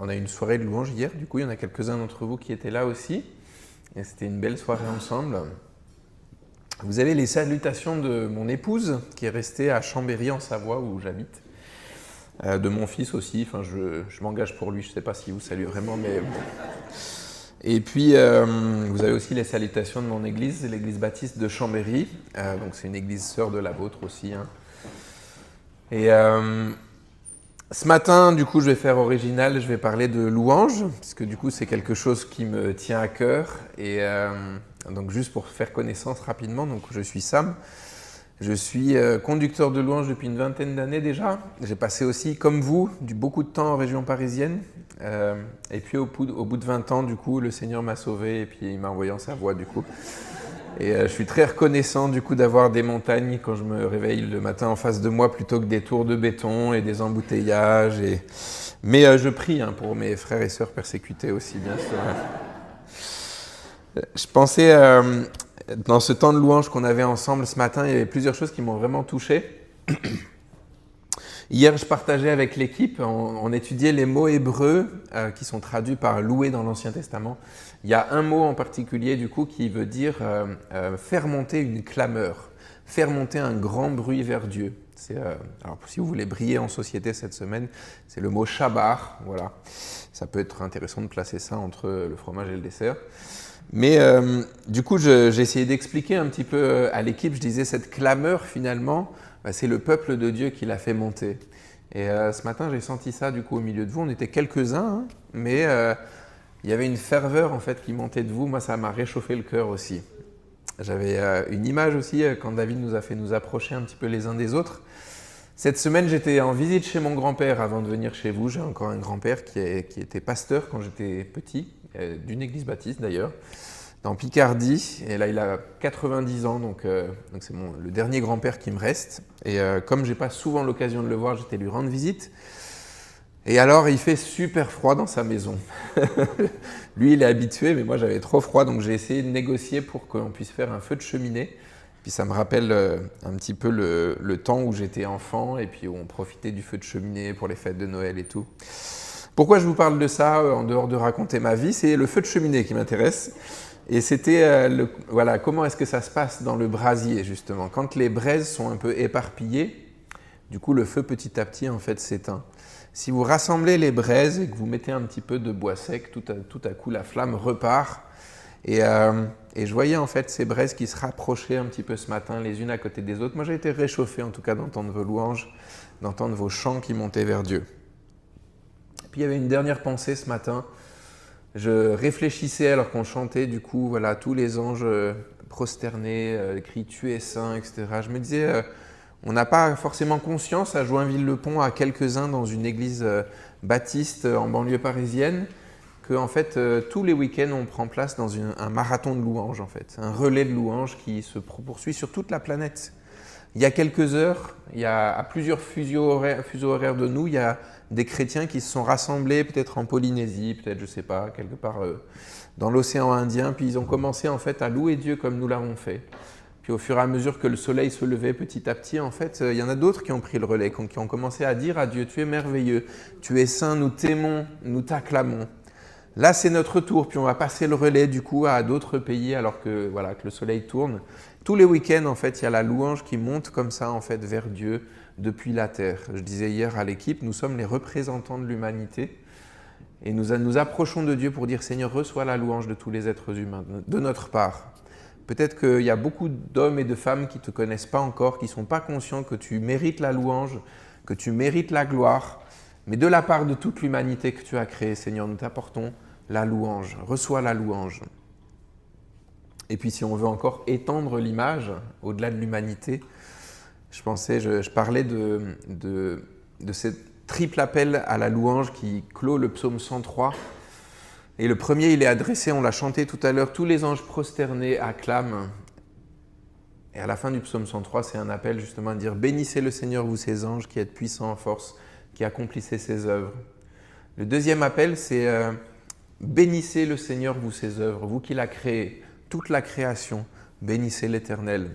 on a eu une soirée de louange hier, du coup il y en a quelques-uns d'entre vous qui étaient là aussi. Et c'était une belle soirée ensemble. Vous avez les salutations de mon épouse qui est restée à Chambéry en Savoie où j'habite. De mon fils aussi, enfin je m'engage pour lui, je ne sais pas si vous saluez vraiment, mais bon. Et puis vous avez aussi les salutations de mon église, l'église baptiste de Chambéry. Donc c'est une église sœur de la vôtre aussi. Hein. Et ce matin, du coup, je vais faire original, je vais parler de louange, parce que du coup, c'est quelque chose qui me tient à cœur. Et donc, juste pour faire connaissance rapidement, donc je suis Sam. Je suis conducteur de louange depuis une vingtaine d'années déjà. J'ai passé aussi, comme vous, beaucoup de temps en région parisienne. Et puis, au bout de 20 ans, du coup, le Seigneur m'a sauvé et puis il m'a envoyé en Savoie, du coup. Et je suis très reconnaissant du coup d'avoir des montagnes quand je me réveille le matin en face de moi plutôt que des tours de béton et des embouteillages. Mais je prie pour mes frères et sœurs persécutés aussi, bien sûr. Je pensais, dans ce temps de louange qu'on avait ensemble ce matin, il y avait plusieurs choses qui m'ont vraiment touché. Hier, je partageais avec l'équipe, on étudiait les mots hébreux qui sont traduits par louer dans l'Ancien Testament. Il y a un mot en particulier du coup qui veut dire faire monter une clameur, faire monter un grand bruit vers Dieu. Alors si vous voulez briller en société cette semaine, c'est le mot shabar. Voilà, ça peut être intéressant de placer ça entre le fromage et le dessert. Mais du coup, j'ai essayé d'expliquer un petit peu à l'équipe. Je disais cette clameur finalement, c'est le peuple de Dieu qui l'a fait monter. Et ce matin, j'ai senti ça du coup au milieu de vous. On était quelques-uns, hein, mais il y avait une ferveur en fait qui montait de vous. Moi, ça m'a réchauffé le cœur aussi. J'avais une image aussi quand David nous a fait nous approcher un petit peu les uns des autres. Cette semaine, j'étais en visite chez mon grand-père avant de venir chez vous. J'ai encore un grand-père qui était pasteur quand j'étais petit, d'une église baptiste d'ailleurs, dans Picardie. Et là, il a 90 ans, donc c'est le dernier grand-père qui me reste. Et comme je n'ai pas souvent l'occasion de le voir, j'étais lui rendre visite. Et alors, il fait super froid dans sa maison. Lui, il est habitué, mais moi, j'avais trop froid, donc j'ai essayé de négocier pour qu'on puisse faire un feu de cheminée. Puis ça me rappelle un petit peu le temps où j'étais enfant et puis où on profitait du feu de cheminée pour les fêtes de Noël et tout. Pourquoi je vous parle de ça, en dehors de raconter ma vie? C'est le feu de cheminée qui m'intéresse. Et c'était, voilà, comment est-ce que ça se passe dans le brasier, justement. Quand les braises sont un peu éparpillées, du coup, le feu, petit à petit, en fait, s'éteint. Si vous rassemblez les braises et que vous mettez un petit peu de bois sec, tout à coup, la flamme repart. Et je voyais, en fait, ces braises qui se rapprochaient un petit peu ce matin, les unes à côté des autres. Moi, j'ai été réchauffé, en tout cas, d'entendre vos louanges, d'entendre vos chants qui montaient vers Dieu. Puis, il y avait une dernière pensée ce matin. Je réfléchissais alors qu'on chantait, du coup, voilà, tous les anges prosternés, crient « Tu es saint », etc. Je me disais, on n'a pas forcément conscience à Joinville-le-Pont, à quelques-uns dans une église baptiste en banlieue parisienne, que en fait, tous les week-ends, on prend place dans un marathon de louanges, en fait, un relais de louanges qui se poursuit sur toute la planète. Il y a quelques heures, à plusieurs fuseaux horaires de nous, il y a des chrétiens qui se sont rassemblés peut-être en Polynésie, peut-être, je ne sais pas, quelque part dans l'océan Indien, puis ils ont commencé en fait à louer Dieu comme nous l'avons fait. Puis au fur et à mesure que le soleil se levait petit à petit, en fait, il y en a d'autres qui ont pris le relais, qui ont commencé à dire à Dieu, tu es merveilleux, tu es saint, nous t'aimons, nous t'acclamons. Là, c'est notre tour, puis on va passer le relais du coup à d'autres pays alors que, voilà, que le soleil tourne. Tous les week-ends, en fait, il y a la louange qui monte comme ça, en fait, vers Dieu depuis la terre. Je disais hier à l'équipe, nous sommes les représentants de l'humanité et nous approchons de Dieu pour dire, Seigneur, reçois la louange de tous les êtres humains, de notre part. Peut-être qu'il y a beaucoup d'hommes et de femmes qui ne te connaissent pas encore, qui ne sont pas conscients que tu mérites la louange, que tu mérites la gloire, mais de la part de toute l'humanité que tu as créée, Seigneur, nous t'apportons la louange. Reçois la louange. Et puis si on veut encore étendre l'image au-delà de l'humanité, je parlais de ce triple appel à la louange qui clôt le psaume 103. Et le premier, il est adressé, on l'a chanté tout à l'heure, tous les anges prosternés acclament. Et à la fin du psaume 103, c'est un appel justement à dire « Bénissez le Seigneur, vous ses anges, qui êtes puissants en force, qui accomplissez ses œuvres. » Le deuxième appel, c'est « Bénissez le Seigneur, vous ses œuvres, vous qui l'a créé, toute la création, bénissez l'Éternel. »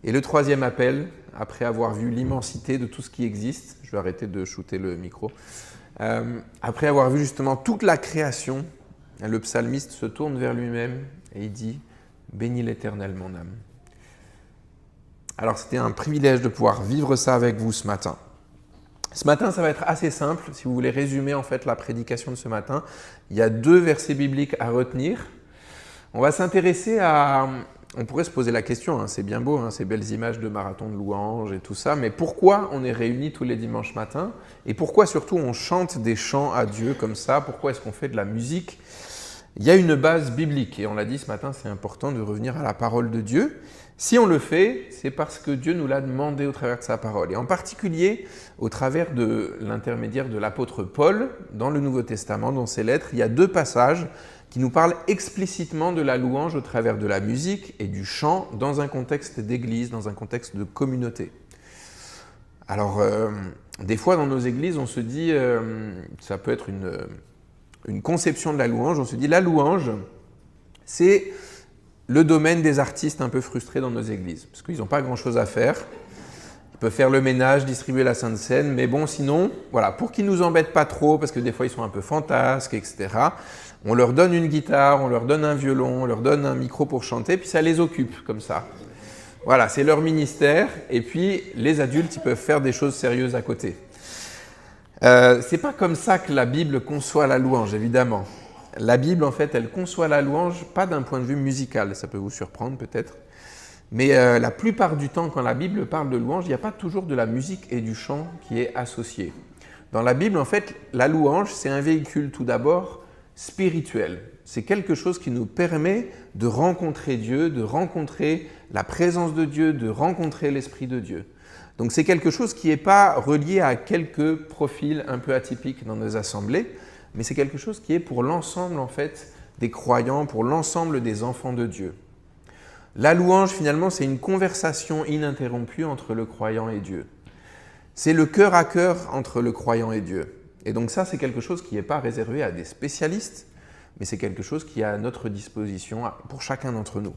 Et le troisième appel, après avoir vu l'immensité de tout ce qui existe, je vais arrêter de shooter le micro, Après avoir vu justement toute la création, le psalmiste se tourne vers lui-même et il dit « Bénis l'Éternel, mon âme ». Alors c'était un privilège de pouvoir vivre ça avec vous ce matin. Ce matin, ça va être assez simple. Si vous voulez résumer en fait la prédication de ce matin, il y a 2 versets bibliques à retenir. On va s'intéresser à... On pourrait se poser la question, hein, c'est bien beau, hein, ces belles images de marathon de louanges et tout ça, mais pourquoi on est réunis tous les dimanches matins? Et pourquoi surtout on chante des chants à Dieu comme ça? Pourquoi est-ce qu'on fait de la musique? Il y a une base biblique, et on l'a dit ce matin, c'est important de revenir à la parole de Dieu. Si on le fait, c'est parce que Dieu nous l'a demandé au travers de sa parole, et en particulier au travers de l'intermédiaire de l'apôtre Paul, dans le Nouveau Testament, dans ses lettres, il y a 2 passages qui nous parlent explicitement de la louange au travers de la musique et du chant dans un contexte d'église, dans un contexte de communauté. Alors, des fois dans nos églises, on se dit, ça peut être une conception de la louange, on se dit la louange, c'est le domaine des artistes un peu frustrés dans nos églises, parce qu'ils n'ont pas grand-chose à faire. Ils peuvent faire le ménage, distribuer la Sainte Seine, mais bon, sinon, voilà, pour qu'ils ne nous embêtent pas trop, parce que des fois ils sont un peu fantasques, etc., on leur donne une guitare, on leur donne un violon, on leur donne un micro pour chanter, puis ça les occupe comme ça. Voilà, c'est leur ministère, et puis les adultes, ils peuvent faire des choses sérieuses à côté. C'est pas comme ça que la Bible conçoit la louange, évidemment. La Bible, en fait, elle conçoit la louange pas d'un point de vue musical, ça peut vous surprendre peut-être, mais la plupart du temps, quand la Bible parle de louange, il n'y a pas toujours de la musique et du chant qui est associé. Dans la Bible, en fait, la louange, c'est un véhicule tout d'abord spirituel. C'est quelque chose qui nous permet de rencontrer Dieu, de rencontrer la présence de Dieu, de rencontrer l'Esprit de Dieu. Donc c'est quelque chose qui n'est pas relié à quelques profils un peu atypiques dans nos assemblées, mais c'est quelque chose qui est pour l'ensemble en fait des croyants, pour l'ensemble des enfants de Dieu. La louange finalement c'est une conversation ininterrompue entre le croyant et Dieu. C'est le cœur à cœur entre le croyant et Dieu. Et donc ça c'est quelque chose qui n'est pas réservé à des spécialistes, mais c'est quelque chose qui est à notre disposition pour chacun d'entre nous.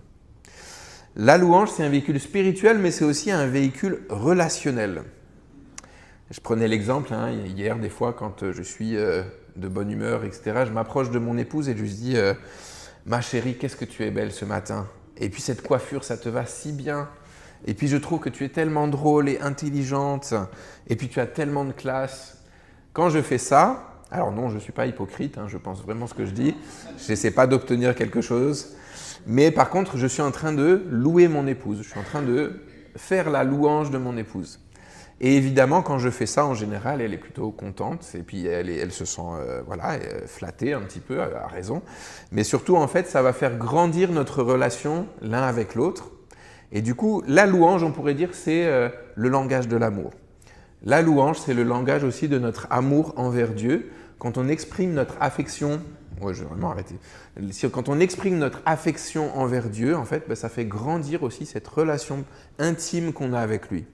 La louange, c'est un véhicule spirituel, mais c'est aussi un véhicule relationnel. Je prenais l'exemple, hier, des fois, quand je suis de bonne humeur, etc., je m'approche de mon épouse et je lui dis « Ma chérie, qu'est-ce que tu es belle ce matin? Et puis cette coiffure, ça te va si bien. Et puis je trouve que tu es tellement drôle et intelligente. Et puis tu as tellement de classe. » Quand je fais ça, alors non, je ne suis pas hypocrite, je pense vraiment ce que je dis. Je n'essaie pas d'obtenir quelque chose. Mais par contre, je suis en train de louer mon épouse. Je suis en train de faire la louange de mon épouse. Et évidemment, quand je fais ça, en général, elle est plutôt contente. Et puis, elle se sent flattée un petit peu, à raison. Mais surtout, en fait, ça va faire grandir notre relation l'un avec l'autre. Et du coup, la louange, on pourrait dire, c'est le langage de l'amour. La louange, c'est le langage aussi de notre amour envers Dieu. Quand on exprime notre affection... Ouais, je vais vraiment arrêter. Quand on exprime notre affection envers Dieu, en fait, ça fait grandir aussi cette relation intime qu'on a avec lui.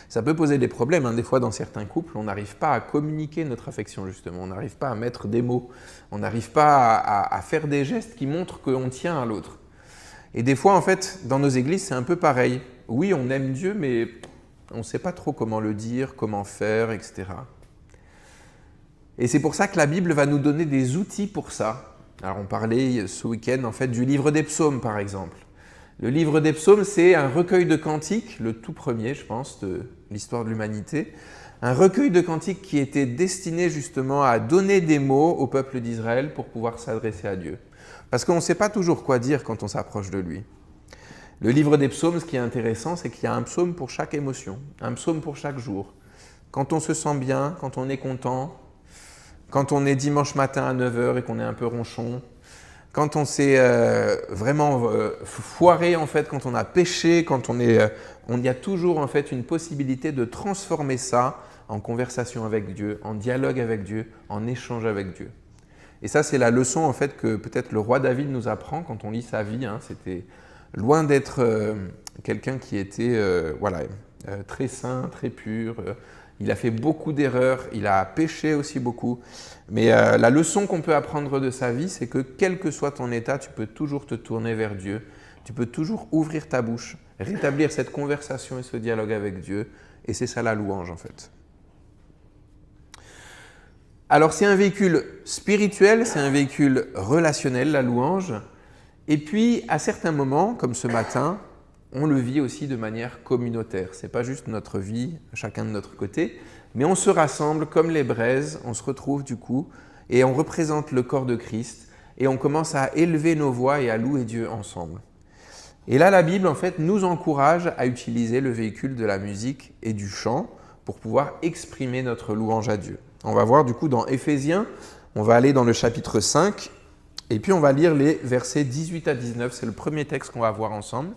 Ça peut poser des problèmes. Des fois, dans certains couples, on n'arrive pas à communiquer notre affection, justement. On n'arrive pas à mettre des mots. On n'arrive pas à faire des gestes qui montrent qu'on tient à l'autre. Et des fois, en fait, dans nos églises, c'est un peu pareil. Oui, on aime Dieu, mais on ne sait pas trop comment le dire, comment faire, etc. Et c'est pour ça que la Bible va nous donner des outils pour ça. Alors on parlait ce week-end en fait du livre des psaumes par exemple. Le livre des psaumes c'est un recueil de cantiques, le tout premier je pense de l'histoire de l'humanité. Un recueil de cantiques qui était destiné justement à donner des mots au peuple d'Israël pour pouvoir s'adresser à Dieu. Parce qu'on ne sait pas toujours quoi dire quand on s'approche de lui. Le livre des psaumes, ce qui est intéressant, c'est qu'il y a un psaume pour chaque émotion, un psaume pour chaque jour. Quand on se sent bien, quand on est content, quand on est dimanche matin à 9h et qu'on est un peu ronchon, quand on s'est vraiment foiré, en fait, quand on a péché, on y a toujours en fait une possibilité de transformer ça en conversation avec Dieu, en dialogue avec Dieu, en échange avec Dieu. Et ça, c'est la leçon en fait que peut-être le roi David nous apprend quand on lit sa vie. C'était loin d'être quelqu'un qui était très saint, très pur. Il a fait beaucoup d'erreurs, il a péché aussi beaucoup. Mais la leçon qu'on peut apprendre de sa vie, c'est que quel que soit ton état, tu peux toujours te tourner vers Dieu. Tu peux toujours ouvrir ta bouche, rétablir cette conversation et ce dialogue avec Dieu. Et c'est ça la louange en fait. Alors c'est un véhicule spirituel, c'est un véhicule relationnel, la louange. Et puis à certains moments, comme ce matin, on le vit aussi de manière communautaire. Ce n'est pas juste notre vie, chacun de notre côté, mais on se rassemble comme les braises, on se retrouve du coup, et on représente le corps de Christ, et on commence à élever nos voix et à louer Dieu ensemble. Et là, la Bible, en fait, nous encourage à utiliser le véhicule de la musique et du chant pour pouvoir exprimer notre louange à Dieu. On va voir du coup dans Éphésiens, on va aller dans le chapitre 5, et puis on va lire les versets 18 à 19, c'est le premier texte qu'on va voir ensemble.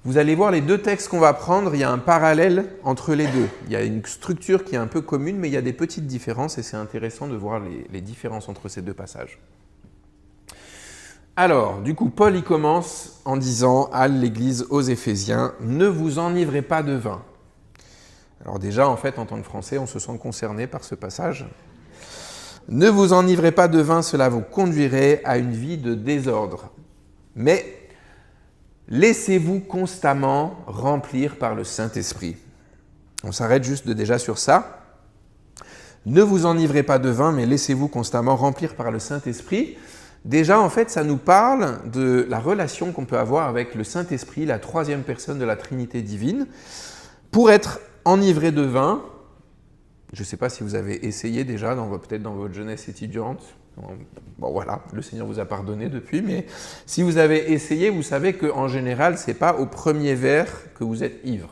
Vous allez voir les deux textes qu'on va prendre, il y a un parallèle entre les deux. Il y a une structure qui est un peu commune, mais il y a des petites différences et c'est intéressant de voir les différences entre ces deux passages. Alors, du coup, Paul y commence en disant à l'église aux Éphésiens « Ne vous enivrez pas de vin ». Alors déjà, en fait, en tant que Français, on se sent concerné par ce passage. « Ne vous enivrez pas de vin, cela vous conduirait à une vie de désordre. Mais laissez-vous constamment remplir par le Saint-Esprit. » On s'arrête juste déjà sur ça. « Ne vous enivrez pas de vin, mais laissez-vous constamment remplir par le Saint-Esprit. » Déjà, en fait, ça nous parle de la relation qu'on peut avoir avec le Saint-Esprit, la troisième personne de la Trinité divine. Pour être enivré de vin, je ne sais pas si vous avez essayé déjà, peut-être dans votre jeunesse étudiante. Bon voilà, le Seigneur vous a pardonné depuis, mais si vous avez essayé, vous savez qu'en général, ce n'est pas au premier verre que vous êtes ivre.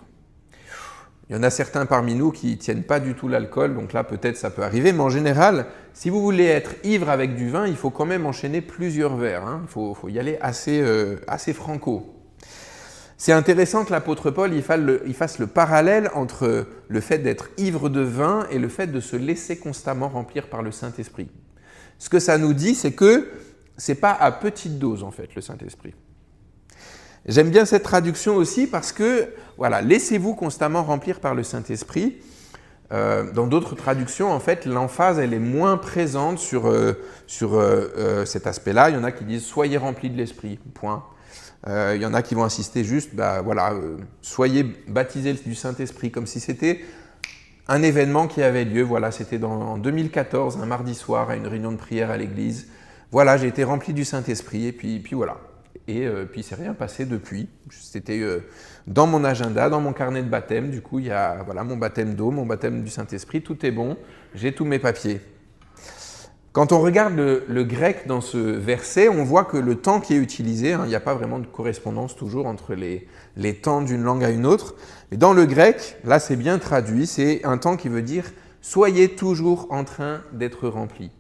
Il y en a certains parmi nous qui ne tiennent pas du tout l'alcool, donc là peut-être ça peut arriver, mais en général, si vous voulez être ivre avec du vin, il faut quand même enchaîner plusieurs verres, hein. Il faut y aller assez franco. C'est intéressant que l'apôtre Paul il fasse le parallèle entre le fait d'être ivre de vin et le fait de se laisser constamment remplir par le Saint-Esprit. Ce que ça nous dit, c'est que ce n'est pas à petite dose en fait le Saint-Esprit. J'aime bien cette traduction aussi parce que, voilà, laissez-vous constamment remplir par le Saint-Esprit. Dans d'autres traductions, en fait, l'emphase, elle est moins présente sur cet aspect-là. Il y en a qui disent « soyez remplis de l'Esprit », point. Il y en a qui vont insister juste, soyez baptisés du Saint-Esprit, comme si c'était un événement qui avait lieu. Voilà, c'était en 2014, un mardi soir, à une réunion de prière à l'église. Voilà, j'ai été rempli du Saint-Esprit, et puis voilà. Et puis, il ne s'est rien passé depuis. C'était dans mon agenda, dans mon carnet de baptême. Du coup, il y a mon baptême d'eau, mon baptême du Saint-Esprit. Tout est bon, j'ai tous mes papiers. Quand on regarde le grec dans ce verset, on voit que le temps qui est utilisé, il n'y a pas vraiment de correspondance toujours entre les temps d'une langue à une autre. Mais dans le grec, là, c'est bien traduit. C'est un temps qui veut dire « soyez toujours en train d'être remplis ».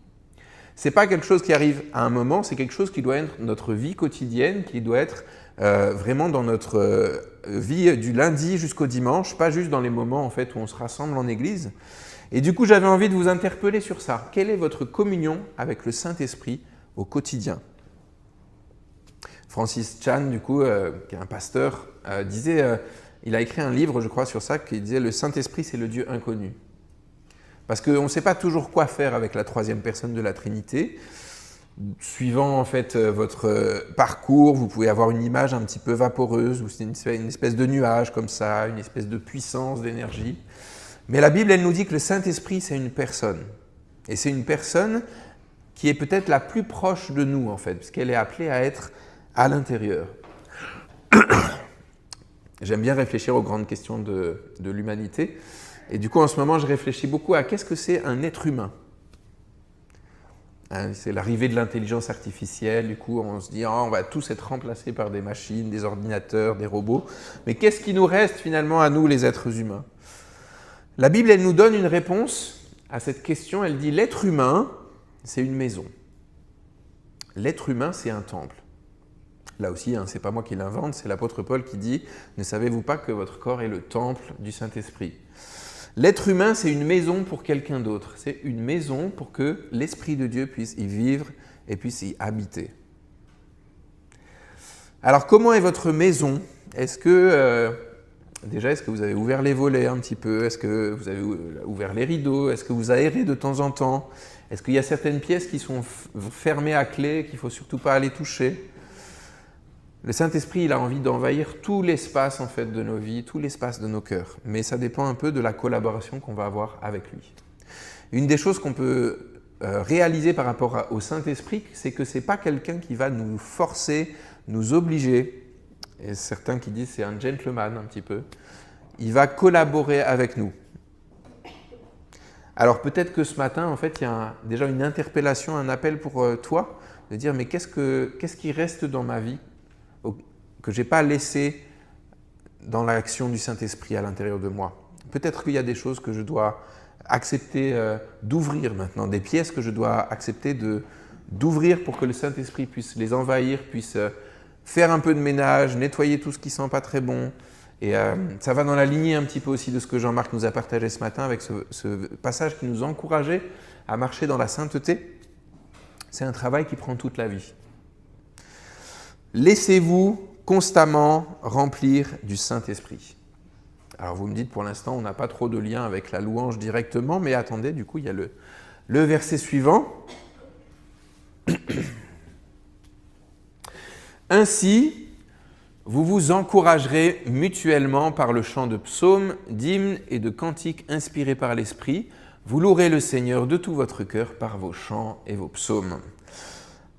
Ce n'est pas quelque chose qui arrive à un moment, c'est quelque chose qui doit être notre vie quotidienne, qui doit être vraiment dans notre vie du lundi jusqu'au dimanche, pas juste dans les moments en fait, où on se rassemble en église. Et du coup, j'avais envie de vous interpeller sur ça. Quelle est votre communion avec le Saint-Esprit au quotidien ? Francis Chan, du coup, qui est un pasteur, disait, il a écrit un livre, je crois, sur ça, qui disait « Le Saint-Esprit, c'est le Dieu inconnu ». Parce qu'on ne sait pas toujours quoi faire avec la troisième personne de la Trinité. Suivant en fait votre parcours, vous pouvez avoir une image un petit peu vaporeuse, ou c'est une espèce de nuage comme ça, une espèce de puissance, d'énergie. Mais la Bible, elle nous dit que le Saint-Esprit, c'est une personne. Et c'est une personne qui est peut-être la plus proche de nous en fait, parce qu'elle est appelée à être à l'intérieur. J'aime bien réfléchir aux grandes questions de l'humanité. Et du coup, en ce moment, je réfléchis beaucoup à qu'est-ce que c'est un être humain. C'est l'arrivée de l'intelligence artificielle. Du coup, on se dit on va tous être remplacés par des machines, des ordinateurs, des robots. Mais qu'est-ce qui nous reste finalement à nous, les êtres humains ? La Bible, elle nous donne une réponse à cette question. Elle dit l'être humain, c'est une maison. L'être humain, c'est un temple. Là aussi, ce n'est pas moi qui l'invente, c'est l'apôtre Paul qui dit « Ne savez-vous pas que votre corps est le temple du Saint-Esprit » L'être humain, c'est une maison pour quelqu'un d'autre. C'est une maison pour que l'Esprit de Dieu puisse y vivre et puisse y habiter. Alors, comment est votre maison ? Est-ce que vous avez ouvert les volets un petit peu ? Est-ce que vous avez ouvert les rideaux ? Est-ce que vous aérez de temps en temps ? Est-ce qu'il y a certaines pièces qui sont fermées à clé, qu'il ne faut surtout pas aller toucher ? Le Saint-Esprit, il a envie d'envahir tout l'espace en fait, de nos vies, tout l'espace de nos cœurs. Mais ça dépend un peu de la collaboration qu'on va avoir avec lui. Une des choses qu'on peut réaliser par rapport au Saint-Esprit, c'est que ce n'est pas quelqu'un qui va nous forcer, nous obliger. Et certains qui disent c'est un gentleman un petit peu. Il va collaborer avec nous. Alors peut-être que ce matin, en fait, il y a déjà une interpellation, un appel pour toi, de dire mais qu'est-ce qui reste dans ma vie que je n'ai pas laissé dans l'action du Saint-Esprit à l'intérieur de moi. Peut-être qu'il y a des choses que je dois accepter d'ouvrir maintenant, des pièces que je dois accepter d'ouvrir pour que le Saint-Esprit puisse les envahir, puisse faire un peu de ménage, nettoyer tout ce qui ne sent pas très bon. Et ça va dans la lignée un petit peu aussi de ce que Jean-Marc nous a partagé ce matin avec ce passage qui nous encourageait à marcher dans la sainteté. C'est un travail qui prend toute la vie. Laissez-vous constamment remplir du Saint-Esprit. Alors vous me dites, pour l'instant, on n'a pas trop de lien avec la louange directement, mais attendez, du coup, il y a le verset suivant. Ainsi, vous vous encouragerez mutuellement par le chant de psaumes, d'hymnes et de cantiques inspirés par l'Esprit. Vous louerez le Seigneur de tout votre cœur par vos chants et vos psaumes.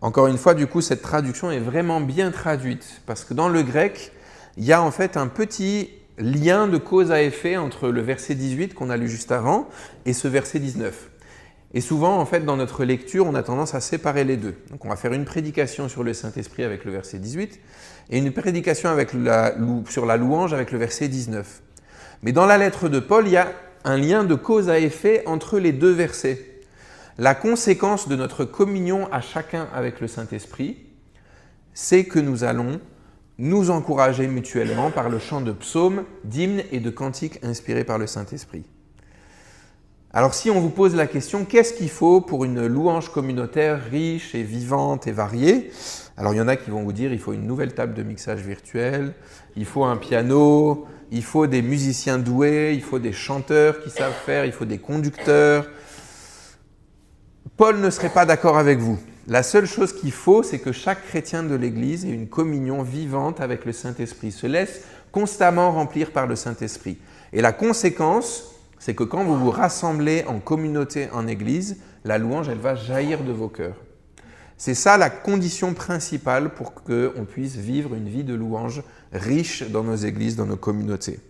Encore une fois, du coup, cette traduction est vraiment bien traduite, parce que dans le grec, il y a en fait un petit lien de cause à effet entre le verset 18 qu'on a lu juste avant et ce verset 19. Et souvent, en fait, dans notre lecture, on a tendance à séparer les deux. Donc, on va faire une prédication sur le Saint-Esprit avec le verset 18 et une prédication sur la louange avec le verset 19. Mais dans la lettre de Paul, il y a un lien de cause à effet entre les deux versets. La conséquence de notre communion à chacun avec le Saint-Esprit, c'est que nous allons nous encourager mutuellement par le chant de psaumes, d'hymnes et de cantiques inspirés par le Saint-Esprit. Alors si on vous pose la question, qu'est-ce qu'il faut pour une louange communautaire riche et vivante et variée? Alors il y en a qui vont vous dire, il faut une nouvelle table de mixage virtuelle, il faut un piano, il faut des musiciens doués, il faut des chanteurs qui savent faire, il faut des conducteurs. Paul ne serait pas d'accord avec vous. La seule chose qu'il faut, c'est que chaque chrétien de l'Église ait une communion vivante avec le Saint-Esprit, se laisse constamment remplir par le Saint-Esprit. Et la conséquence, c'est que quand vous vous rassemblez en communauté en Église, la louange, elle va jaillir de vos cœurs. C'est ça la condition principale pour qu'on puisse vivre une vie de louange riche dans nos églises, dans nos communautés.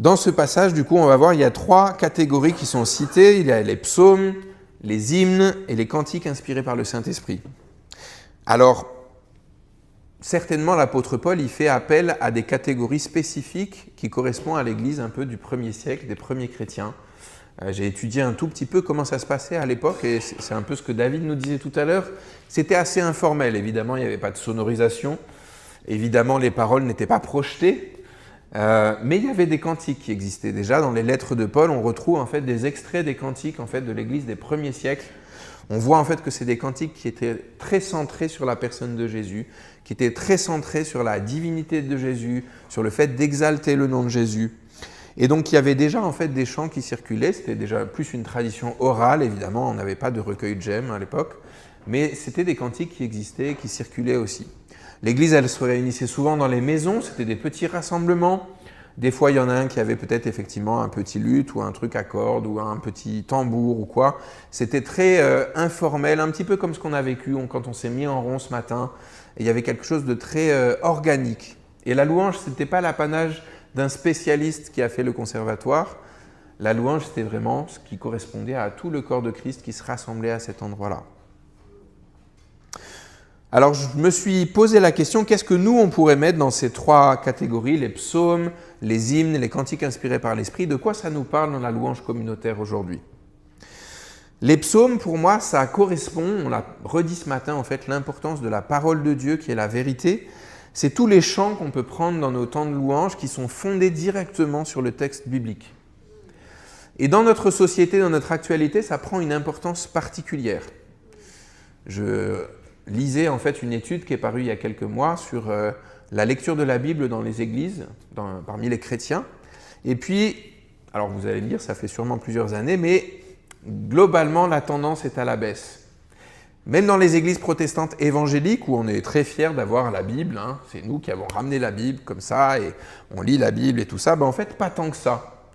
Dans ce passage, du coup, on va voir, il y a 3 catégories qui sont citées. Il y a les psaumes, les hymnes et les cantiques inspirés par le Saint-Esprit. Alors, certainement, l'apôtre Paul, il fait appel à des catégories spécifiques qui correspondent à l'Église un peu du 1er siècle, des premiers chrétiens. J'ai étudié un tout petit peu comment ça se passait à l'époque et c'est un peu ce que David nous disait tout à l'heure. C'était assez informel, évidemment, il n'y avait pas de sonorisation. Évidemment, les paroles n'étaient pas projetées. Mais il y avait des cantiques qui existaient déjà. Dans les lettres de Paul, on retrouve en fait des extraits des cantiques en fait, de l'Église des premiers siècles. On voit en fait que c'est des cantiques qui étaient très centrés sur la personne de Jésus, qui étaient très centrés sur la divinité de Jésus, sur le fait d'exalter le nom de Jésus. Et donc il y avait déjà en fait des chants qui circulaient. C'était déjà plus une tradition orale, évidemment. On n'avait pas de recueil de gemmes à l'époque, mais c'était des cantiques qui existaient, qui circulaient aussi. L'Église, elle se réunissait souvent dans les maisons, c'était des petits rassemblements. Des fois, il y en a un qui avait peut-être effectivement un petit luth ou un truc à cordes ou un petit tambour ou quoi. C'était très informel, un petit peu comme ce qu'on a vécu quand on s'est mis en rond ce matin. Et il y avait quelque chose de très organique. Et la louange, ce n'était pas l'apanage d'un spécialiste qui a fait le conservatoire. La louange, c'était vraiment ce qui correspondait à tout le corps de Christ qui se rassemblait à cet endroit-là. Alors, je me suis posé la question, qu'est-ce que nous, on pourrait mettre dans ces 3 catégories, les psaumes, les hymnes, les cantiques inspirés par l'Esprit, de quoi ça nous parle dans la louange communautaire aujourd'hui? Les psaumes, pour moi, ça correspond, on l'a redit ce matin, en fait, l'importance de la parole de Dieu qui est la vérité. C'est tous les chants qu'on peut prendre dans nos temps de louange qui sont fondés directement sur le texte biblique. Et dans notre société, dans notre actualité, ça prend une importance particulière. Je lisais en fait une étude qui est parue il y a quelques mois sur la lecture de la Bible dans les églises, parmi les chrétiens. Et puis, alors vous allez me dire, ça fait sûrement plusieurs années, mais globalement, la tendance est à la baisse. Même dans les églises protestantes évangéliques, où on est très fiers d'avoir la Bible, hein, c'est nous qui avons ramené la Bible comme ça, et on lit la Bible et tout ça, en fait, pas tant que ça.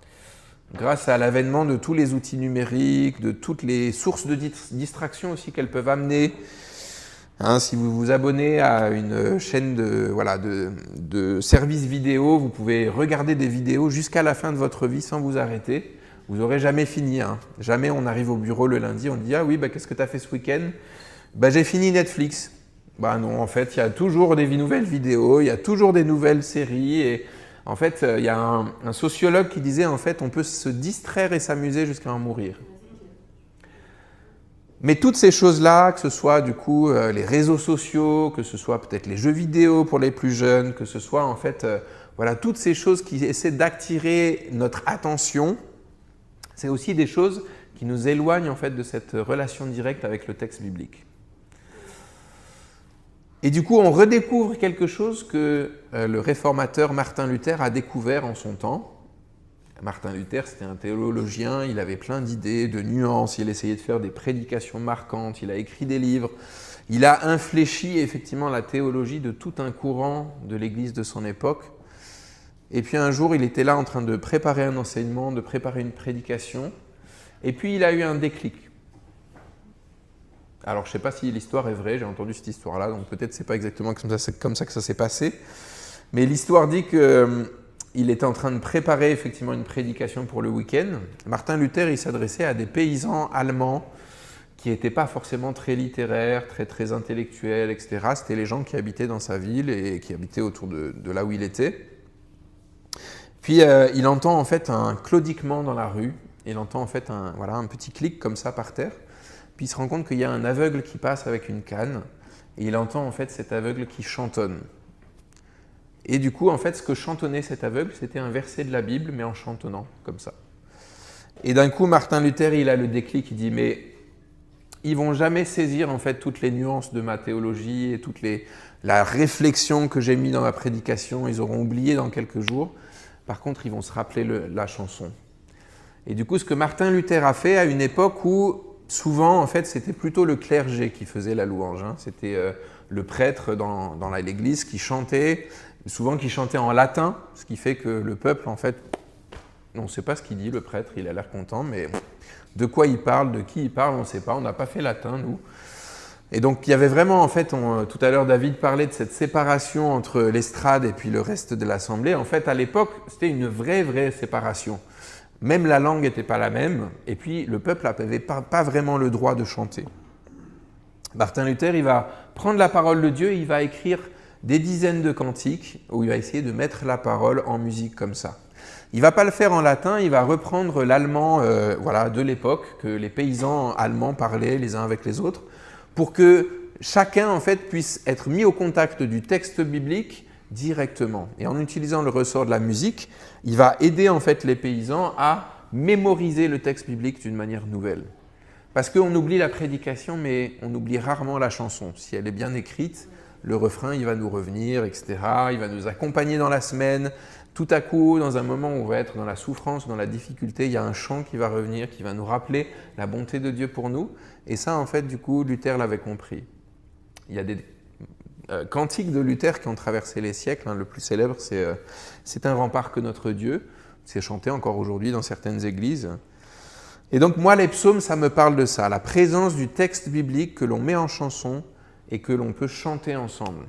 grâce à l'avènement de tous les outils numériques, de toutes les sources de distraction aussi qu'elles peuvent amener. Si vous vous abonnez à une chaîne de services vidéo, vous pouvez regarder des vidéos jusqu'à la fin de votre vie sans vous arrêter. Vous n'aurez jamais fini. Jamais on arrive au bureau le lundi, on dit « Ah oui, qu'est-ce que tu as fait ce week-end » J'ai fini Netflix. Non, en fait, il y a toujours des nouvelles vidéos, il y a toujours des nouvelles séries. Et en fait, il y a un sociologue qui disait en fait, on peut se distraire et s'amuser jusqu'à en mourir. Mais toutes ces choses-là, que ce soit du coup les réseaux sociaux, que ce soit peut-être les jeux vidéo pour les plus jeunes, que ce soit en fait toutes ces choses qui essaient d'attirer notre attention, c'est aussi des choses qui nous éloignent en fait de cette relation directe avec le texte biblique. Et du coup, on redécouvre quelque chose que le réformateur Martin Luther a découvert en son temps. Martin Luther, c'était un théologien, il avait plein d'idées, de nuances, il essayait de faire des prédications marquantes, il a écrit des livres, il a infléchi effectivement la théologie de tout un courant de l'Église de son époque. Et puis un jour, il était là en train de préparer un enseignement, de préparer une prédication, et puis il a eu un déclic. Alors je ne sais pas si l'histoire est vraie, j'ai entendu cette histoire-là, donc peut-être c'est pas exactement comme ça que ça s'est passé, mais l'histoire dit qu'il était en train de préparer effectivement une prédication pour le week-end. Martin Luther, il s'adressait à des paysans allemands qui n'étaient pas forcément très littéraires, très intellectuels, etc. C'était les gens qui habitaient dans sa ville et qui habitaient autour de là où il était. Puis il entend en fait un claudiquement dans la rue, il entend en fait un petit clic comme ça par terre, puis il se rend compte qu'il y a un aveugle qui passe avec une canne, et il entend en fait cet aveugle qui chantonne. Et du coup, en fait, ce que chantonnait cet aveugle, c'était un verset de la Bible, mais en chantonnant, comme ça. Et d'un coup, Martin Luther, il a le déclic, il dit, mais ils vont jamais saisir en fait toutes les nuances de ma théologie et la réflexion que j'ai mis dans ma prédication, ils auront oublié dans quelques jours. Par contre, ils vont se rappeler la chanson. Et du coup, ce que Martin Luther a fait à une époque où souvent, en fait, c'était plutôt le clergé qui faisait la louange. C'était le prêtre dans l'église qui chantait, souvent qui chantait en latin, ce qui fait que le peuple, en fait, on ne sait pas ce qu'il dit, le prêtre, il a l'air content, mais de quoi il parle, de qui il parle, on ne sait pas, on n'a pas fait latin, nous. Et donc, il y avait vraiment, en fait, tout à l'heure, David parlait de cette séparation entre l'estrade et puis le reste de l'assemblée. En fait, à l'époque, c'était une vraie séparation. Même la langue n'était pas la même, et puis le peuple n'avait pas vraiment le droit de chanter. Martin Luther, il va prendre la parole de Dieu et il va écrire des dizaines de cantiques où il va essayer de mettre la parole en musique comme ça. Il ne va pas le faire en latin, il va reprendre l'allemand de l'époque que les paysans allemands parlaient les uns avec les autres pour que chacun en fait puisse être mis au contact du texte biblique directement. Et en utilisant le ressort de la musique, il va aider en fait les paysans à mémoriser le texte biblique d'une manière nouvelle. Parce qu'on oublie la prédication, mais on oublie rarement la chanson. Si elle est bien écrite, le refrain, il va nous revenir, etc. Il va nous accompagner dans la semaine. Tout à coup, dans un moment où on va être dans la souffrance, dans la difficulté, il y a un chant qui va revenir, qui va nous rappeler la bonté de Dieu pour nous. Et ça, en fait, du coup, Luther l'avait compris. Il y a des cantiques de Luther qui ont traversé les siècles. Le plus célèbre, c'est un rempart que notre Dieu. C'est chanté encore aujourd'hui dans certaines églises. Et donc moi, les psaumes, ça me parle de ça, la présence du texte biblique que l'on met en chanson et que l'on peut chanter ensemble.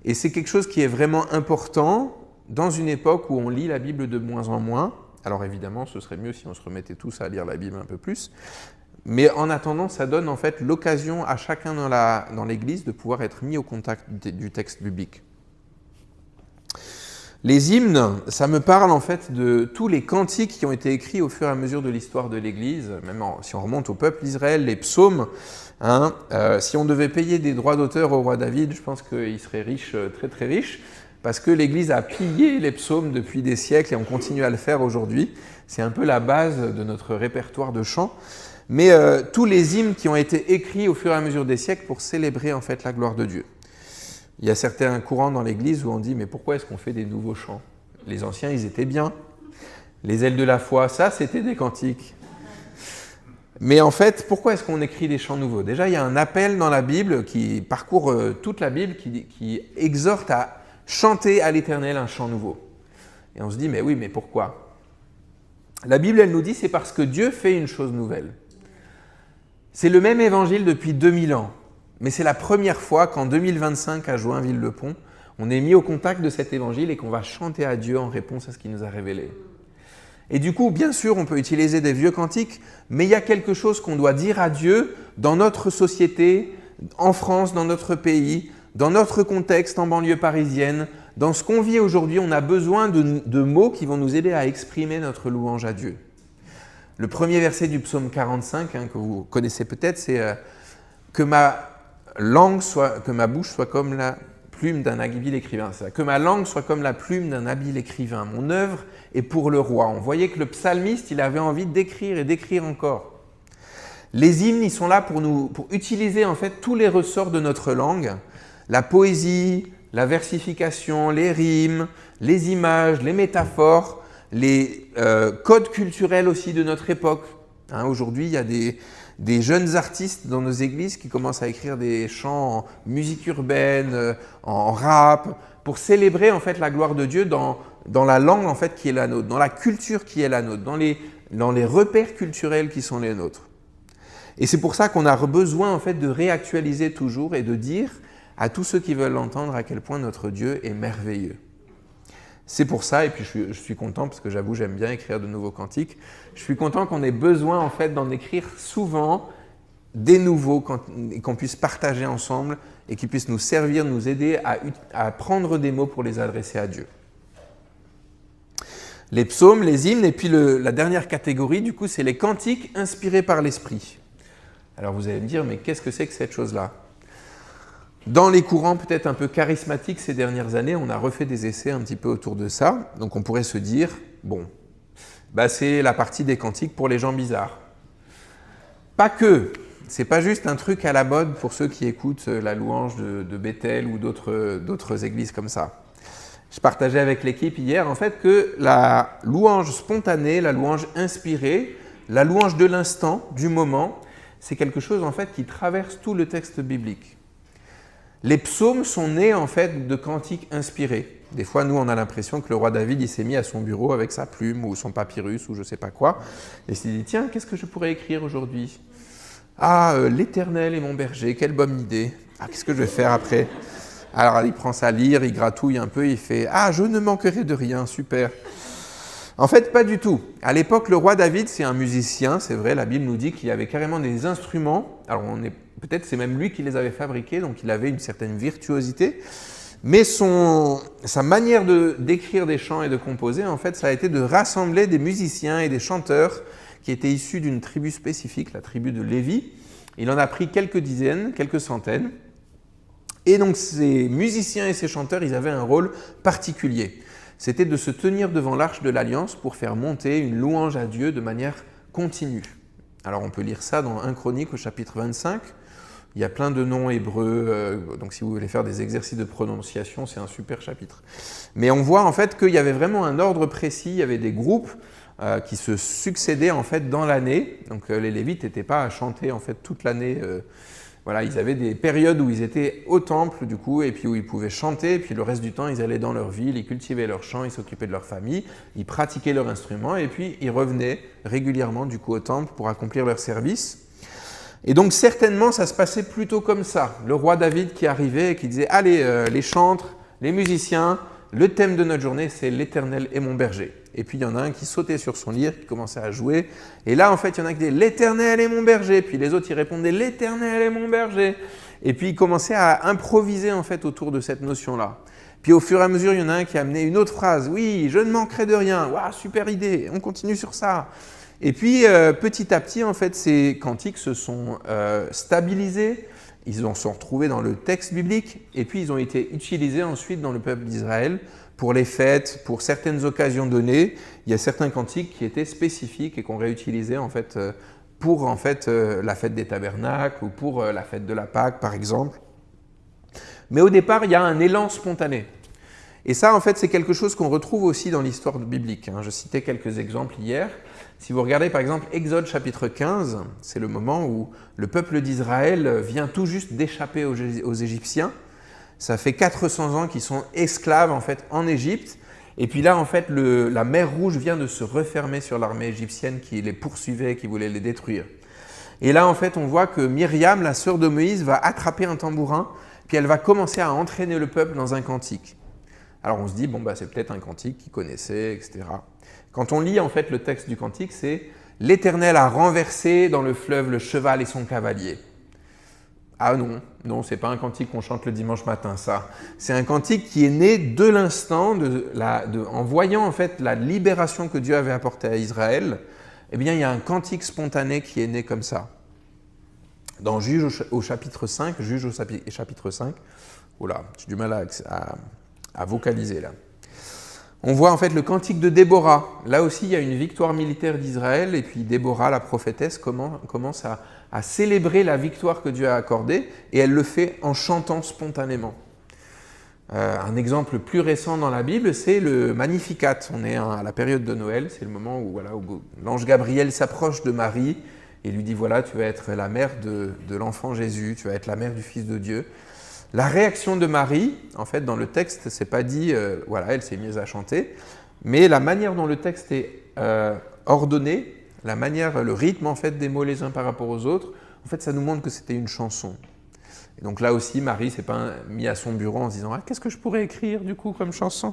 Et c'est quelque chose qui est vraiment important dans une époque où on lit la Bible de moins en moins. Alors évidemment, ce serait mieux si on se remettait tous à lire la Bible un peu plus. Mais en attendant, ça donne en fait l'occasion à chacun dans l'Église de pouvoir être mis au contact du texte biblique. Les hymnes, ça me parle en fait de tous les cantiques qui ont été écrits au fur et à mesure de l'histoire de l'Église, même si on remonte au peuple d'Israël, les psaumes. Si on devait payer des droits d'auteur au roi David, je pense qu'il serait riche, très riche, parce que l'Église a pillé les psaumes depuis des siècles et on continue à le faire aujourd'hui. C'est un peu la base de notre répertoire de chants. Mais tous les hymnes qui ont été écrits au fur et à mesure des siècles pour célébrer en fait la gloire de Dieu. Il y a certains courants dans l'Église où on dit « mais pourquoi est-ce qu'on fait des nouveaux chants ?» Les anciens, ils étaient bien. Les ailes de la foi, ça, c'était des cantiques. Mais en fait, pourquoi est-ce qu'on écrit des chants nouveaux? Déjà, il y a un appel dans la Bible qui parcourt toute la Bible qui exhorte à chanter à l'Éternel un chant nouveau. Et on se dit « mais oui, mais pourquoi ?» La Bible, elle nous dit, c'est parce que Dieu fait une chose nouvelle. C'est le même évangile depuis 2000 ans, mais c'est la première fois qu'en 2025, à Joinville-le-Pont, on est mis au contact de cet évangile et qu'on va chanter à Dieu en réponse à ce qu'il nous a révélé. Et du coup, bien sûr, on peut utiliser des vieux cantiques, mais il y a quelque chose qu'on doit dire à Dieu dans notre société, en France, dans notre pays, dans notre contexte en banlieue parisienne. Dans ce qu'on vit aujourd'hui, on a besoin de mots qui vont nous aider à exprimer notre louange à Dieu. Le premier verset du psaume 45, que vous connaissez peut-être, c'est que ma bouche soit comme la plume d'un habile écrivain. C'est ça. Que ma langue soit comme la plume d'un habile écrivain. Mon œuvre est pour le roi. On voyait que le psalmiste, il avait envie d'écrire et d'écrire encore. Les hymnes, ils sont là pour utiliser en fait tous les ressorts de notre langue, la poésie, la versification, les rimes, les images, les métaphores, les codes culturels aussi de notre époque. Aujourd'hui, il y a des jeunes artistes dans nos églises qui commencent à écrire des chants en musique urbaine, en rap, pour célébrer en fait la gloire de Dieu dans la langue en fait qui est la nôtre, dans la culture qui est la nôtre, dans les repères culturels qui sont les nôtres. Et c'est pour ça qu'on a besoin en fait de réactualiser toujours et de dire à tous ceux qui veulent l'entendre à quel point notre Dieu est merveilleux. C'est pour ça, et puis je suis content, parce que j'avoue, j'aime bien écrire de nouveaux cantiques, je suis content qu'on ait besoin en fait d'en écrire souvent des nouveaux, qu'on puisse partager ensemble et qui puissent nous servir, nous aider à prendre des mots pour les adresser à Dieu. Les psaumes, les hymnes, et puis la dernière catégorie, du coup, c'est les cantiques inspirés par l'Esprit. Alors vous allez me dire, mais qu'est-ce que c'est que cette chose-là ? Dans les courants peut-être un peu charismatiques ces dernières années, on a refait des essais un petit peu autour de ça. Donc on pourrait se dire, bon, c'est la partie des cantiques pour les gens bizarres. Pas que, c'est pas juste un truc à la mode pour ceux qui écoutent la louange de Bethel ou d'autres églises comme ça. Je partageais avec l'équipe hier en fait que la louange spontanée, la louange inspirée, la louange de l'instant, du moment, c'est quelque chose en fait qui traverse tout le texte biblique. Les psaumes sont nés en fait de cantiques inspirés. Des fois, nous, on a l'impression que le roi David, il s'est mis à son bureau avec sa plume ou son papyrus ou je ne sais pas quoi, et il s'est dit, tiens, qu'est-ce que je pourrais écrire aujourd'hui ? Ah, l'Éternel est mon berger, quelle bonne idée. Ah, qu'est-ce que je vais faire après ? Alors, il prend sa lyre, il gratouille un peu, il fait, ah, je ne manquerai de rien, super. En fait, pas du tout. À l'époque, le roi David, c'est un musicien, c'est vrai, la Bible nous dit qu'il y avait carrément des instruments. Alors, peut-être c'est même lui qui les avait fabriqués, donc il avait une certaine virtuosité. Mais sa manière d'écrire des chants et de composer, en fait, ça a été de rassembler des musiciens et des chanteurs qui étaient issus d'une tribu spécifique, la tribu de Lévi. Il en a pris quelques dizaines, quelques centaines. Et donc, ces musiciens et ces chanteurs, ils avaient un rôle particulier. C'était de se tenir devant l'arche de l'Alliance pour faire monter une louange à Dieu de manière continue. Alors on peut lire ça dans 1 Chronique au chapitre 25. Il y a plein de noms hébreux, donc si vous voulez faire des exercices de prononciation, c'est un super chapitre. Mais on voit en fait qu'il y avait vraiment un ordre précis, il y avait des groupes qui se succédaient en fait dans l'année. Donc les Lévites n'étaient pas à chanter en fait toute l'année. Voilà, ils avaient des périodes où ils étaient au temple du coup, et puis où ils pouvaient chanter, et puis le reste du temps ils allaient dans leur ville, ils cultivaient leurs champs, ils s'occupaient de leur famille, ils pratiquaient leur instrument, et puis ils revenaient régulièrement du coup au temple pour accomplir leur service. Et donc certainement ça se passait plutôt comme ça. Le roi David qui arrivait et qui disait « Allez, les chantres, les musiciens, le thème de notre journée c'est l'Éternel est mon berger ». Et puis il y en a un qui sautait sur son lyre, qui commençait à jouer. Et là, en fait, il y en a qui disaient « L'Éternel est mon berger ». Puis les autres, ils répondaient « L'Éternel est mon berger ». Et puis ils commençaient à improviser en fait autour de cette notion-là. Puis au fur et à mesure, il y en a un qui a amené une autre phrase « Oui, je ne manquerai de rien. Waouh, super idée, on continue sur ça ». Et puis petit à petit, en fait, ces cantiques se sont stabilisés. Ils se sont retrouvés dans le texte biblique. Et puis ils ont été utilisés ensuite dans le peuple d'Israël pour les fêtes, pour certaines occasions données. Il y a certains cantiques qui étaient spécifiques et qu'on réutilisait en fait pour en fait la fête des tabernacles ou pour la fête de la Pâque par exemple. Mais au départ, il y a un élan spontané. Et ça, en fait, c'est quelque chose qu'on retrouve aussi dans l'histoire biblique. Je citais quelques exemples hier. Si vous regardez par exemple Exode chapitre 15, c'est le moment où le peuple d'Israël vient tout juste d'échapper aux Égyptiens. Ça fait 400 ans qu'ils sont esclaves en fait en Égypte. Et puis là, en fait, la mer Rouge vient de se refermer sur l'armée égyptienne qui les poursuivait, qui voulait les détruire. Et là, en fait, on voit que Myriam, la sœur de Moïse, va attraper un tambourin, puis elle va commencer à entraîner le peuple dans un cantique. Alors on se dit, bon, c'est peut-être un cantique qu'ils connaissaient, etc. Quand on lit en fait le texte du cantique, c'est « L'Éternel a renversé dans le fleuve le cheval et son cavalier ». Ah non, c'est pas un cantique qu'on chante le dimanche matin, ça. C'est un cantique qui est né de l'instant, en voyant en fait la libération que Dieu avait apportée à Israël. Eh bien, il y a un cantique spontané qui est né comme ça. Dans Juge au chapitre 5, oula, j'ai du mal à vocaliser là. On voit en fait le cantique de Déborah. Là aussi, il y a une victoire militaire d'Israël, et puis Déborah, la prophétesse, commence à célébrer la victoire que Dieu a accordée, et elle le fait en chantant spontanément. Un exemple plus récent dans la Bible, c'est le Magnificat. On est à la période de Noël, c'est le moment où l'ange Gabriel s'approche de Marie et lui dit « Voilà, tu vas être la mère de l'enfant Jésus, tu vas être la mère du Fils de Dieu ». La réaction de Marie, en fait, dans le texte, c'est pas dit elle s'est mise à chanter, mais la manière dont le texte est ordonné, le rythme en fait des mots les uns par rapport aux autres, en fait, ça nous montre que c'était une chanson. Et donc là aussi, Marie s'est pas mise à son bureau en se disant « qu'est-ce que je pourrais écrire du coup comme chanson ?»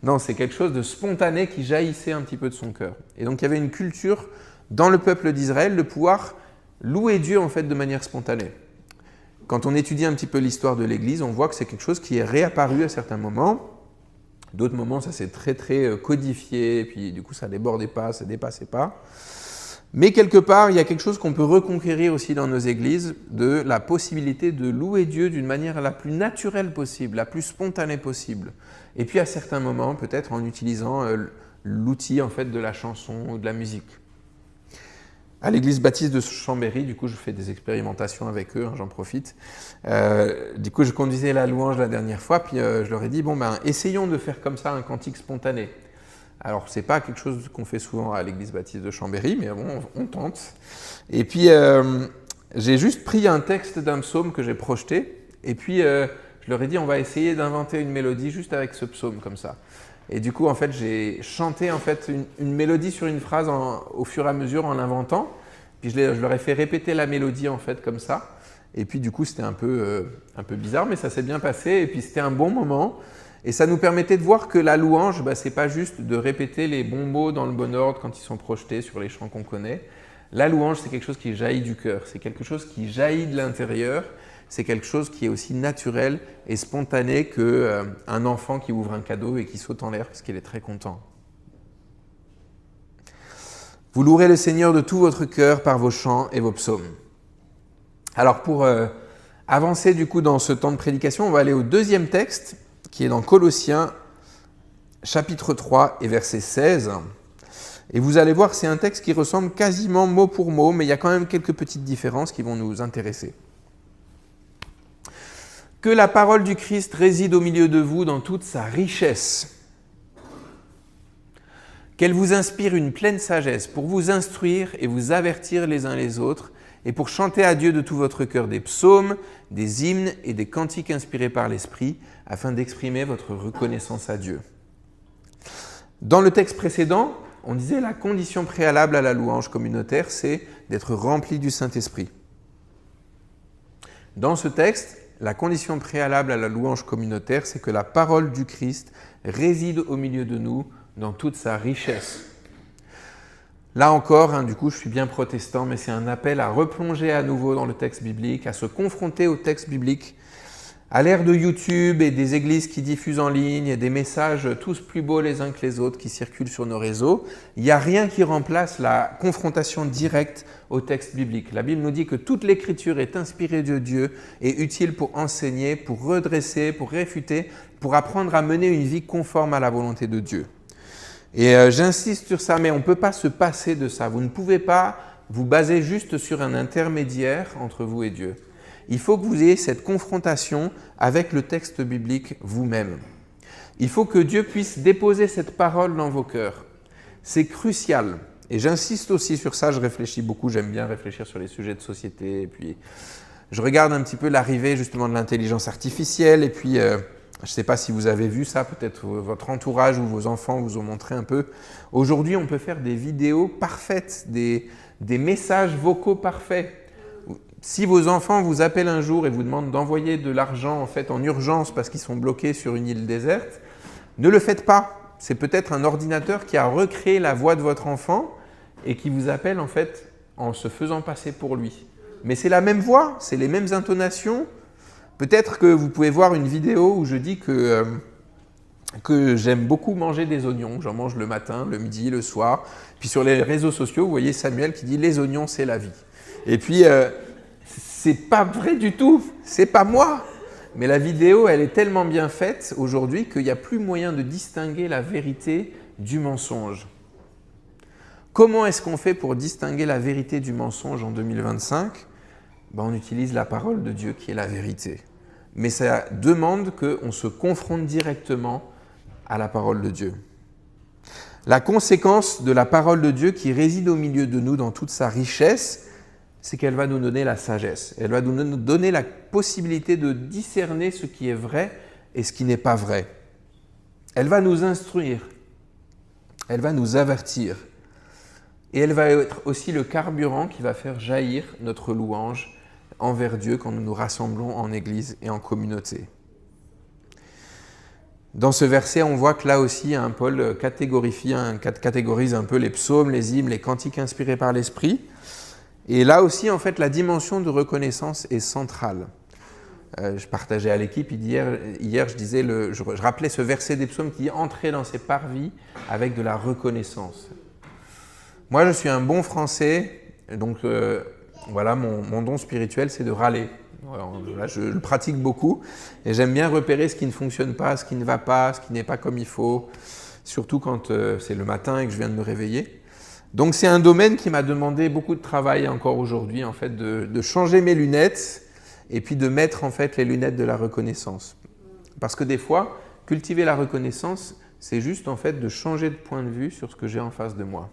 Non, c'est quelque chose de spontané qui jaillissait un petit peu de son cœur. Et donc il y avait une culture dans le peuple d'Israël de pouvoir louer Dieu en fait de manière spontanée. Quand on étudie un petit peu l'histoire de l'Église, on voit que c'est quelque chose qui est réapparu à certains moments. D'autres moments, ça s'est très codifié, et puis du coup ça ne débordait pas, ça ne dépassait pas. Mais quelque part, il y a quelque chose qu'on peut reconquérir aussi dans nos églises, de la possibilité de louer Dieu d'une manière la plus naturelle possible, la plus spontanée possible. Et puis à certains moments, peut-être en utilisant l'outil en fait de la chanson ou de la musique. À l'église baptiste de Chambéry, du coup, je fais des expérimentations avec eux, j'en profite. Du coup, je conduisais la louange la dernière fois, puis je leur ai dit, essayons de faire comme ça un cantique spontané. Alors, c'est pas quelque chose qu'on fait souvent à l'église baptiste de Chambéry, mais bon, on tente. Et puis, j'ai juste pris un texte d'un psaume que j'ai projeté, et puis je leur ai dit, on va essayer d'inventer une mélodie juste avec ce psaume, comme ça. Et du coup, en fait, j'ai chanté en fait, une mélodie sur une phrase au fur et à mesure en l'inventant. Puis je leur ai fait répéter la mélodie en fait comme ça. Et puis du coup, c'était un peu bizarre, mais ça s'est bien passé. Et puis c'était un bon moment. Et ça nous permettait de voir que la louange, c'est pas juste de répéter les bons mots dans le bon ordre quand ils sont projetés sur les chants qu'on connaît. La louange, c'est quelque chose qui jaillit du cœur. C'est quelque chose qui jaillit de l'intérieur. C'est quelque chose qui est aussi naturel et spontané qu'un enfant qui ouvre un cadeau et qui saute en l'air parce qu'il est très content. Vous louerez le Seigneur de tout votre cœur par vos chants et vos psaumes. Alors pour avancer du coup dans ce temps de prédication, on va aller au deuxième texte qui est dans Colossiens chapitre 3 et verset 16. Et vous allez voir, c'est un texte qui ressemble quasiment mot pour mot, mais il y a quand même quelques petites différences qui vont nous intéresser. Que la parole du Christ réside au milieu de vous dans toute sa richesse. Qu'elle vous inspire une pleine sagesse pour vous instruire et vous avertir les uns les autres et pour chanter à Dieu de tout votre cœur des psaumes, des hymnes et des cantiques inspirés par l'Esprit afin d'exprimer votre reconnaissance à Dieu. Dans le texte précédent, on disait la condition préalable à la louange communautaire, c'est d'être rempli du Saint-Esprit. Dans ce texte, la condition préalable à la louange communautaire, c'est que la parole du Christ réside au milieu de nous dans toute sa richesse. Là encore, du coup, je suis bien protestant, mais c'est un appel à replonger à nouveau dans le texte biblique, à se confronter au texte biblique. À l'ère de YouTube et des églises qui diffusent en ligne et des messages tous plus beaux les uns que les autres qui circulent sur nos réseaux, il n'y a rien qui remplace la confrontation directe au texte biblique. La Bible nous dit que toute l'écriture est inspirée de Dieu et utile pour enseigner, pour redresser, pour réfuter, pour apprendre à mener une vie conforme à la volonté de Dieu. Et j'insiste sur ça, mais on ne peut pas se passer de ça. Vous ne pouvez pas vous baser juste sur un intermédiaire entre vous et Dieu. Il faut que vous ayez cette confrontation avec le texte biblique vous-même. Il faut que Dieu puisse déposer cette parole dans vos cœurs. C'est crucial. Et j'insiste aussi sur ça, je réfléchis beaucoup, j'aime bien réfléchir sur les sujets de société. Et puis, je regarde un petit peu l'arrivée justement de l'intelligence artificielle. Et puis, Je ne sais pas si vous avez vu ça, peut-être votre entourage ou vos enfants vous ont montré un peu. Aujourd'hui, on peut faire des vidéos parfaites, des messages vocaux parfaits. Si vos enfants vous appellent un jour et vous demandent d'envoyer de l'argent en urgence parce qu'ils sont bloqués sur une île déserte, ne le faites pas. C'est peut-être un ordinateur qui a recréé la voix de votre enfant et qui vous appelle en se faisant passer pour lui. Mais c'est la même voix, c'est les mêmes intonations. Peut-être que vous pouvez voir une vidéo où je dis que j'aime beaucoup manger des oignons. J'en mange le matin, le midi, le soir. Puis sur les réseaux sociaux, vous voyez Samuel qui dit « les oignons, c'est la vie ». Et puis, c'est pas vrai du tout, c'est pas moi. Mais la vidéo, elle est tellement bien faite aujourd'hui qu'il n'y a plus moyen de distinguer la vérité du mensonge. Comment est-ce qu'on fait pour distinguer la vérité du mensonge en 2025 ? On utilise la parole de Dieu qui est la vérité. Mais ça demande qu'on se confronte directement à la parole de Dieu. La conséquence de la parole de Dieu qui réside au milieu de nous dans toute sa richesse, c'est qu'elle va nous donner la sagesse. Elle va nous donner la possibilité de discerner ce qui est vrai et ce qui n'est pas vrai. Elle va nous instruire. Elle va nous avertir. Et elle va être aussi le carburant qui va faire jaillir notre louange envers Dieu quand nous nous rassemblons en Église et en communauté. Dans ce verset, on voit que là aussi, Paul catégorise un peu les psaumes, les hymnes, les cantiques inspirés par l'Esprit. Et là aussi, la dimension de reconnaissance est centrale. Je partageais à l'équipe hier, je rappelais ce verset des psaumes qui dit « Entrez dans ses parvis avec de la reconnaissance ». Moi, je suis un bon Français, donc mon don spirituel, c'est de râler. Là, je le pratique beaucoup et j'aime bien repérer ce qui ne fonctionne pas, ce qui ne va pas, ce qui n'est pas comme il faut, surtout quand c'est le matin et que je viens de me réveiller. Donc, c'est un domaine qui m'a demandé beaucoup de travail encore aujourd'hui, de changer mes lunettes et puis de mettre les lunettes de la reconnaissance. Parce que des fois, cultiver la reconnaissance, c'est juste de changer de point de vue sur ce que j'ai en face de moi.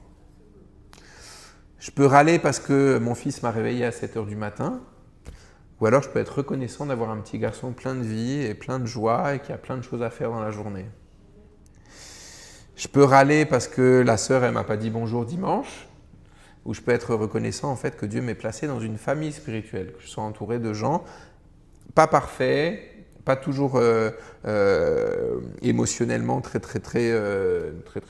Je peux râler parce que mon fils m'a réveillé à 7 h du matin, ou alors je peux être reconnaissant d'avoir un petit garçon plein de vie et plein de joie et qui a plein de choses à faire dans la journée. Je peux râler parce que la sœur, elle ne m'a pas dit bonjour dimanche, ou je peux être reconnaissant que Dieu m'ait placé dans une famille spirituelle, que je sois entouré de gens pas parfaits, pas toujours émotionnellement très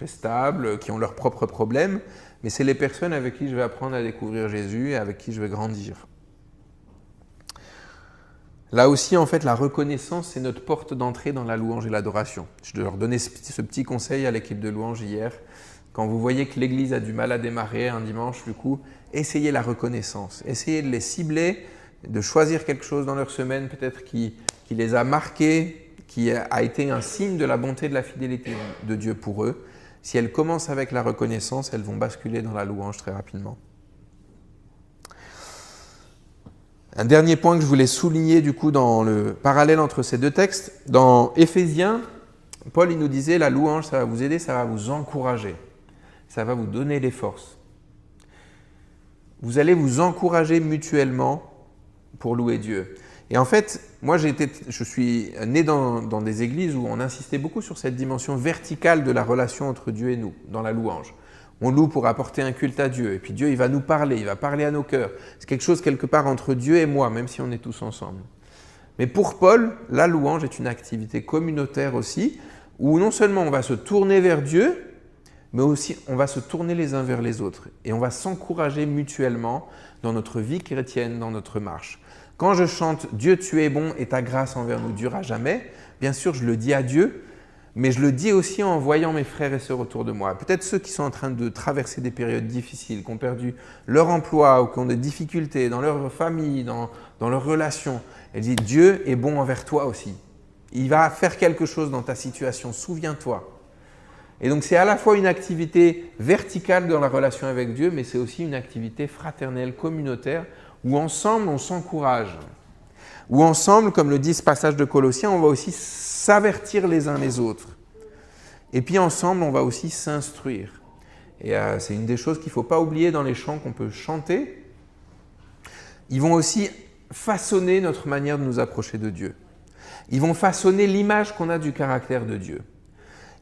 stables, qui ont leurs propres problèmes, mais c'est les personnes avec qui je vais apprendre à découvrir Jésus et avec qui je vais grandir. Là aussi, la reconnaissance, c'est notre porte d'entrée dans la louange et l'adoration. Je leur donnais ce petit conseil à l'équipe de louange hier. Quand vous voyez que l'église a du mal à démarrer un dimanche, du coup, essayez la reconnaissance. Essayez de les cibler, de choisir quelque chose dans leur semaine, peut-être qui les a marqués, qui a été un signe de la bonté, de la fidélité de Dieu pour eux. Si elles commencent avec la reconnaissance, elles vont basculer dans la louange très rapidement. Un dernier point que je voulais souligner dans le parallèle entre ces deux textes, dans Éphésiens, Paul il nous disait la louange, ça va vous aider, ça va vous encourager, ça va vous donner des forces. Vous allez vous encourager mutuellement pour louer Dieu. Et moi je suis né dans des églises où on insistait beaucoup sur cette dimension verticale de la relation entre Dieu et nous, dans la louange. On loue pour apporter un culte à Dieu, et puis Dieu il va nous parler, il va parler à nos cœurs. C'est quelque chose quelque part entre Dieu et moi, même si on est tous ensemble. Mais pour Paul, la louange est une activité communautaire aussi, où non seulement on va se tourner vers Dieu, mais aussi on va se tourner les uns vers les autres. Et on va s'encourager mutuellement dans notre vie chrétienne, dans notre marche. Quand je chante « Dieu, tu es bon et ta grâce envers nous durera jamais », bien sûr, je le dis à Dieu, mais je le dis aussi en voyant mes frères et sœurs autour de moi. Peut-être ceux qui sont en train de traverser des périodes difficiles, qui ont perdu leur emploi ou qui ont des difficultés dans leur famille, dans leurs relations. Elle dit « Dieu est bon envers toi aussi. Il va faire quelque chose dans ta situation, souviens-toi ». Et donc c'est à la fois une activité verticale dans la relation avec Dieu, mais c'est aussi une activité fraternelle, communautaire, où ensemble on s'encourage. Où ensemble, comme le dit ce passage de Colossiens, on va aussi s'avertir les uns les autres. Et puis ensemble, on va aussi s'instruire. Et c'est une des choses qu'il ne faut pas oublier dans les chants qu'on peut chanter. Ils vont aussi façonner notre manière de nous approcher de Dieu. Ils vont façonner l'image qu'on a du caractère de Dieu.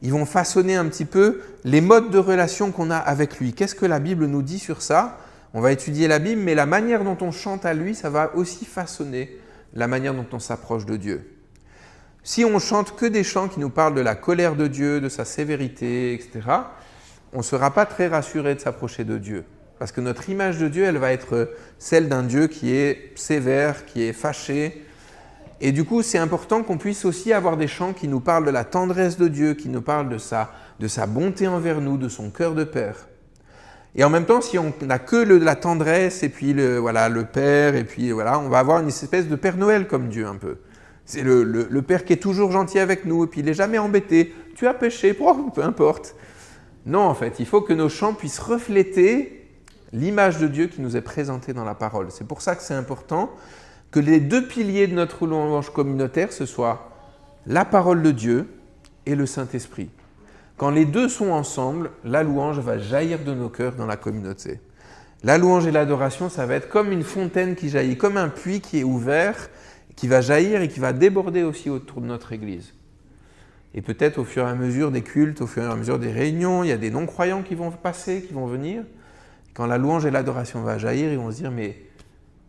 Ils vont façonner un petit peu les modes de relation qu'on a avec lui. Qu'est-ce que la Bible nous dit sur ça? On va étudier la Bible, mais la manière dont on chante à lui, ça va aussi façonner la manière dont on s'approche de Dieu. Si on chante que des chants qui nous parlent de la colère de Dieu, de sa sévérité, etc., on ne sera pas très rassuré de s'approcher de Dieu. Parce que notre image de Dieu, elle va être celle d'un Dieu qui est sévère, qui est fâché. Et du coup, c'est important qu'on puisse aussi avoir des chants qui nous parlent de la tendresse de Dieu, qui nous parlent de sa bonté envers nous, de son cœur de Père. Et en même temps, si on n'a que la tendresse et puis le Père, et puis voilà, on va avoir une espèce de Père Noël comme Dieu un peu. C'est le Père qui est toujours gentil avec nous, et puis il n'est jamais embêté. Tu as péché, peu importe. Non, en fait, il faut que nos chants puissent refléter l'image de Dieu qui nous est présentée dans la parole. C'est pour ça que c'est important que les deux piliers de notre louange communautaire, ce soit la parole de Dieu et le Saint-Esprit. Quand les deux sont ensemble, la louange va jaillir de nos cœurs dans la communauté. La louange et l'adoration, ça va être comme une fontaine qui jaillit, comme un puits qui est ouvert, qui va jaillir et qui va déborder aussi autour de notre Église. Et peut-être au fur et à mesure des cultes, au fur et à mesure des réunions, il y a des non-croyants qui vont passer, qui vont venir. Quand la louange et l'adoration vont jaillir, ils vont se dire « mais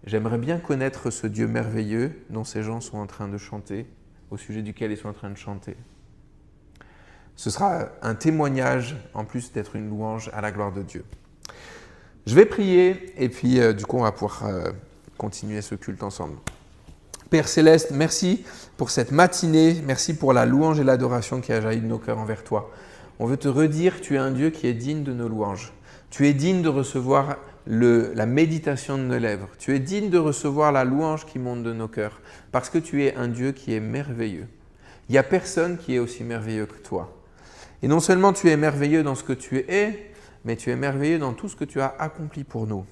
j'aimerais bien connaître ce Dieu merveilleux dont ces gens sont en train de chanter, au sujet duquel ils sont en train de chanter. » Ce sera un témoignage, en plus d'être une louange à la gloire de Dieu. Je vais prier et puis du coup on va pouvoir continuer ce culte ensemble. Père Céleste, merci pour cette matinée, merci pour la louange et l'adoration qui a jailli de nos cœurs envers toi. On veut te redire que tu es un Dieu qui est digne de nos louanges. Tu es digne de recevoir la méditation de nos lèvres. Tu es digne de recevoir la louange qui monte de nos cœurs, parce que tu es un Dieu qui est merveilleux. Il n'y a personne qui est aussi merveilleux que toi. Et non seulement tu es merveilleux dans ce que tu es, mais tu es merveilleux dans tout ce que tu as accompli pour nous.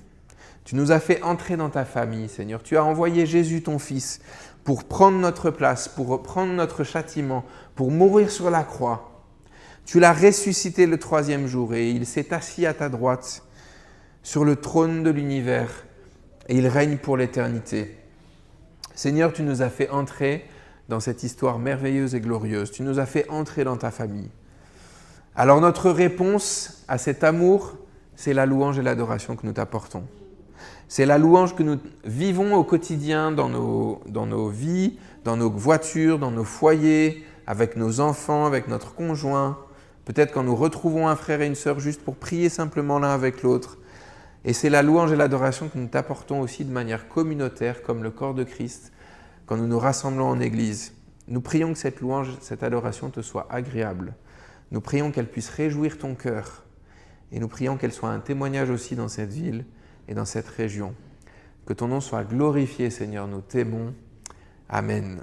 Tu nous as fait entrer dans ta famille, Seigneur. Tu as envoyé Jésus, ton Fils, pour prendre notre place, pour prendre notre châtiment, pour mourir sur la croix. Tu l'as ressuscité le 3e jour et il s'est assis à ta droite sur le trône de l'univers et il règne pour l'éternité. Seigneur, tu nous as fait entrer dans cette histoire merveilleuse et glorieuse. Tu nous as fait entrer dans ta famille. Alors notre réponse à cet amour, c'est la louange et l'adoration que nous t'apportons. C'est la louange que nous vivons au quotidien dans nos vies, dans nos voitures, dans nos foyers, avec nos enfants, avec notre conjoint. Peut-être quand nous retrouvons un frère et une sœur juste pour prier simplement l'un avec l'autre. Et c'est la louange et l'adoration que nous t'apportons aussi de manière communautaire, comme le corps de Christ, quand nous nous rassemblons en Église. Nous prions que cette louange, cette adoration te soit agréable. Nous prions qu'elle puisse réjouir ton cœur. Et nous prions qu'elle soit un témoignage aussi dans cette ville et dans cette région. Que ton nom soit glorifié, Seigneur, nous t'aimons. Amen.